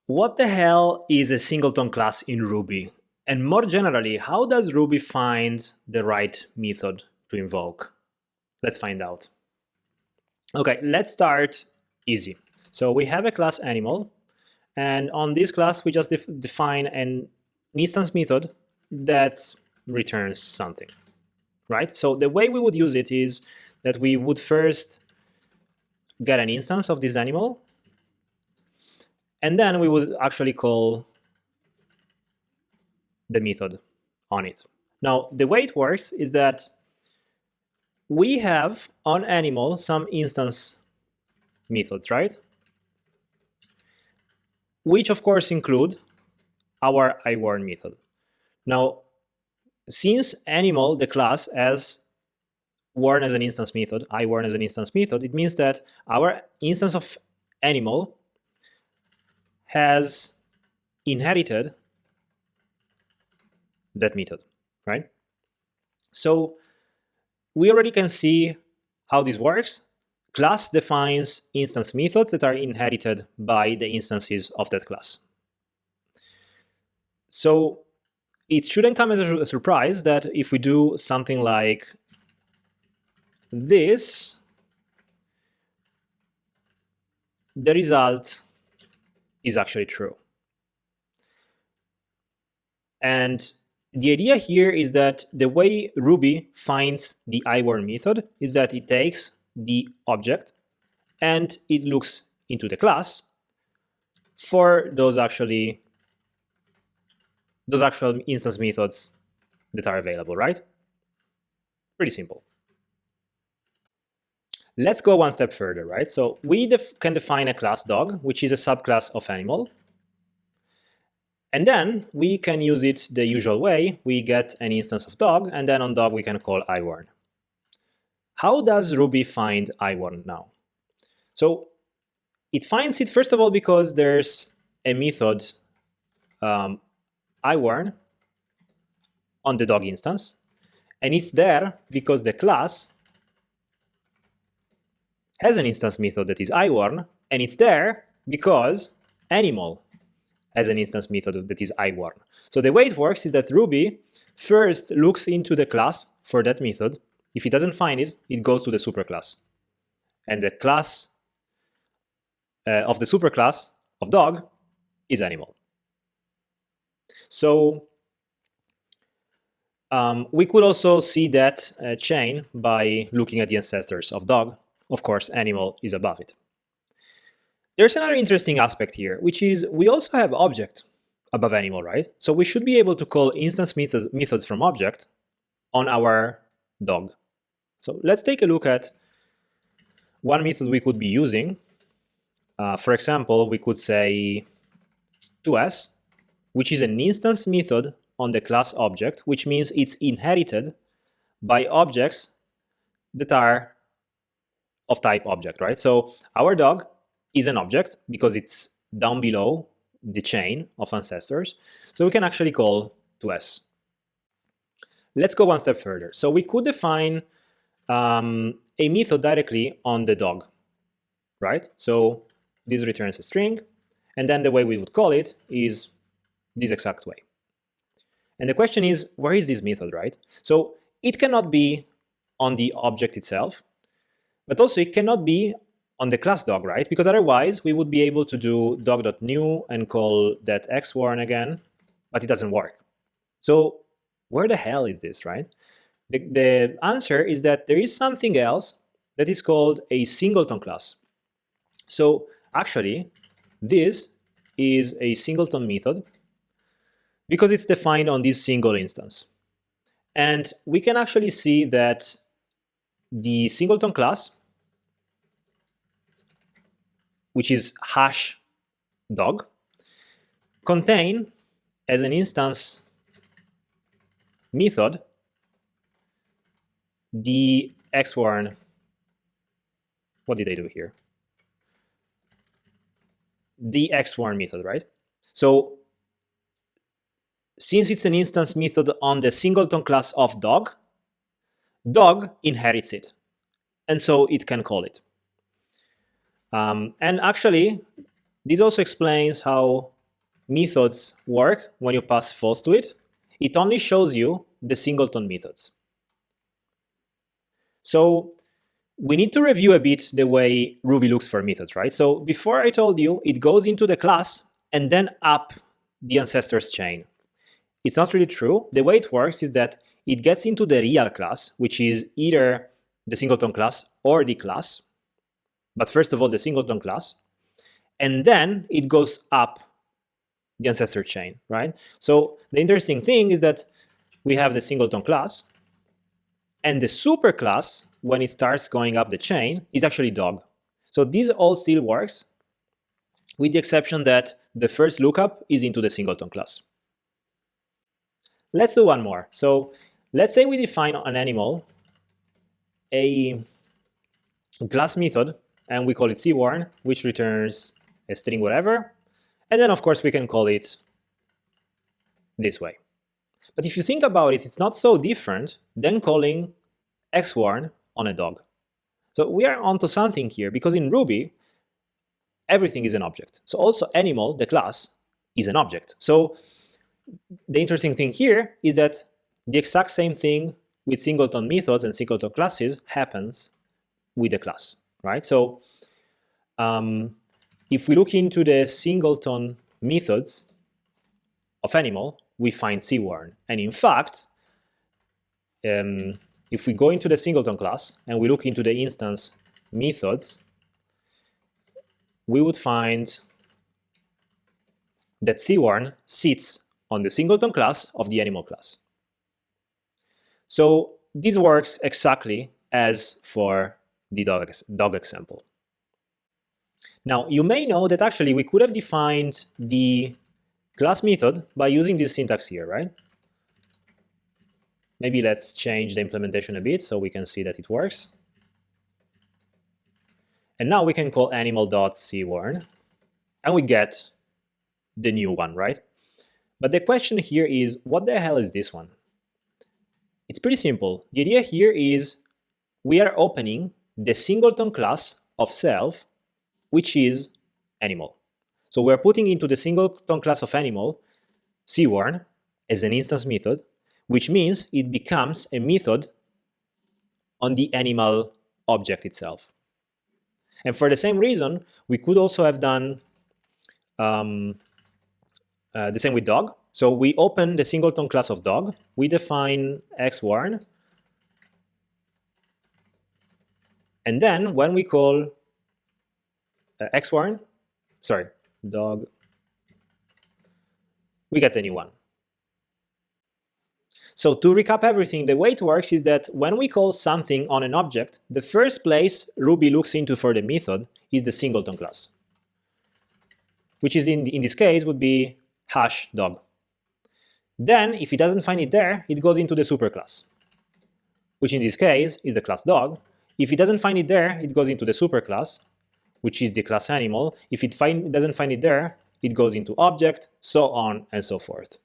What the hell is a singleton class in Ruby? And more generally, how does Ruby find the right method to invoke? Let's find out. Okay, let's start easy. So we have a class animal, and on this class we just define an instance method that returns something, right? So the way we would use it is that we would first get an instance of this animal, and then we would actually call the method on it. Now, the way it works is that we have on animal some instance methods, right? Which of course include our iWarn method. Now, since animal, the class, has warn as an instance method, iWarn as an instance method, it means that our instance of animal has inherited that method, right? So we already can see how this works. Class defines instance methods that are inherited by the instances of that class. So it shouldn't come as a surprise that if we do something like this, the result is actually true. And the idea here is that the way Ruby finds the iWarn method is that it takes the object and it looks into the class for those actual instance methods that are available, right? Pretty simple. Let's go one step further, right? So we can define a class dog, which is a subclass of animal. And then we can use it the usual way. We get an instance of dog, and then on dog we can call iWarn. How does Ruby find iWarn now? So it finds it, first of all, because there's a method iWarn on the dog instance, and it's there because the class has an instance method that is iWarn, and it's there because animal has an instance method that is iWarn. So the way it works is that Ruby first looks into the class for that method. If it doesn't find it, it goes to the superclass. And the class of the superclass of dog is animal. So we could also see that chain by looking at the ancestors of dog. Of course, animal is above it. There's another interesting aspect here, which is we also have object above animal, right? So we should be able to call instance methods from object on our dog. So let's take a look at one method we could be using. For example, we could say toS, which is an instance method on the class object, which means it's inherited by objects that are of type object, right? So our dog is an object because it's down below the chain of ancestors. So we can actually call toS. Let's go one step further. So we could define a method directly on the dog, right? So this returns a string, and then the way we would call it is this exact way. And the question is, where is this method, right? So it cannot be on the object itself, but also it cannot be on the class dog, right? Because otherwise we would be able to do dog.new and call that xwarn again, but it doesn't work. So where the hell is this, right? The answer is that there is something else that is called a singleton class. So actually, this is a singleton method because it's defined on this single instance. And we can actually see that the singleton class, which is hash dog, contain as an instance method the xwarn. What did I do here? The xwarn method, right? So since it's an instance method on the singleton class of dog, dog inherits it, and so it can call it. And actually, this also explains how methods work when you pass false to it, it only shows you the singleton methods. So we need to review a bit the way Ruby looks for methods, right? So before I told you it goes into the class and then up the ancestors chain. It's not really true. The way it works is that it gets into the real class, which is either the singleton class or the class. But first of all, the singleton class. And then it goes up the ancestor chain, right? So the interesting thing is that we have the singleton class, and the superclass, when it starts going up the chain, is actually dog. So this all still works, with the exception that the first lookup is into the singleton class. Let's do one more. So let's say we define an animal, a class method, and we call it cwarn, which returns a string whatever. And then, of course, we can call it this way. But if you think about it, it's not so different than calling xwarn on a dog. So we are onto something here, because in Ruby, everything is an object. So also animal, the class, is an object. So the interesting thing here is that the exact same thing with singleton methods and singleton classes happens with the class, right? So if we look into the singleton methods of animal, we find cwarn. And in fact, if we go into the singleton class and we look into the instance methods, we would find that cwarn sits on the singleton class of the animal class. So this works exactly as for the dog example. Now, you may know that actually we could have defined the class method by using this syntax here, right? Maybe let's change the implementation a bit so we can see that it works. And now we can call animal.cwarn, and we get the new one, right? But the question here is, what the hell is this one? It's pretty simple. The idea here is we are opening the singleton class of self, which is animal. So we're putting into the singleton class of animal cwarn as an instance method, which means it becomes a method on the animal object itself. And for the same reason, we could also have done the same with dog. So we open the singleton class of dog, we define xwarn, and then when we call xwarn, dog, we get the new one. So to recap everything, the way it works is that when we call something on an object, the first place Ruby looks into for the method is the singleton class, which is in this case would be hash dog. Then, if it doesn't find it there, it goes into the superclass, which in this case is the class dog. If it doesn't find it there, it goes into the superclass, which is the class animal. If it doesn't find it there, it goes into object, so on and so forth.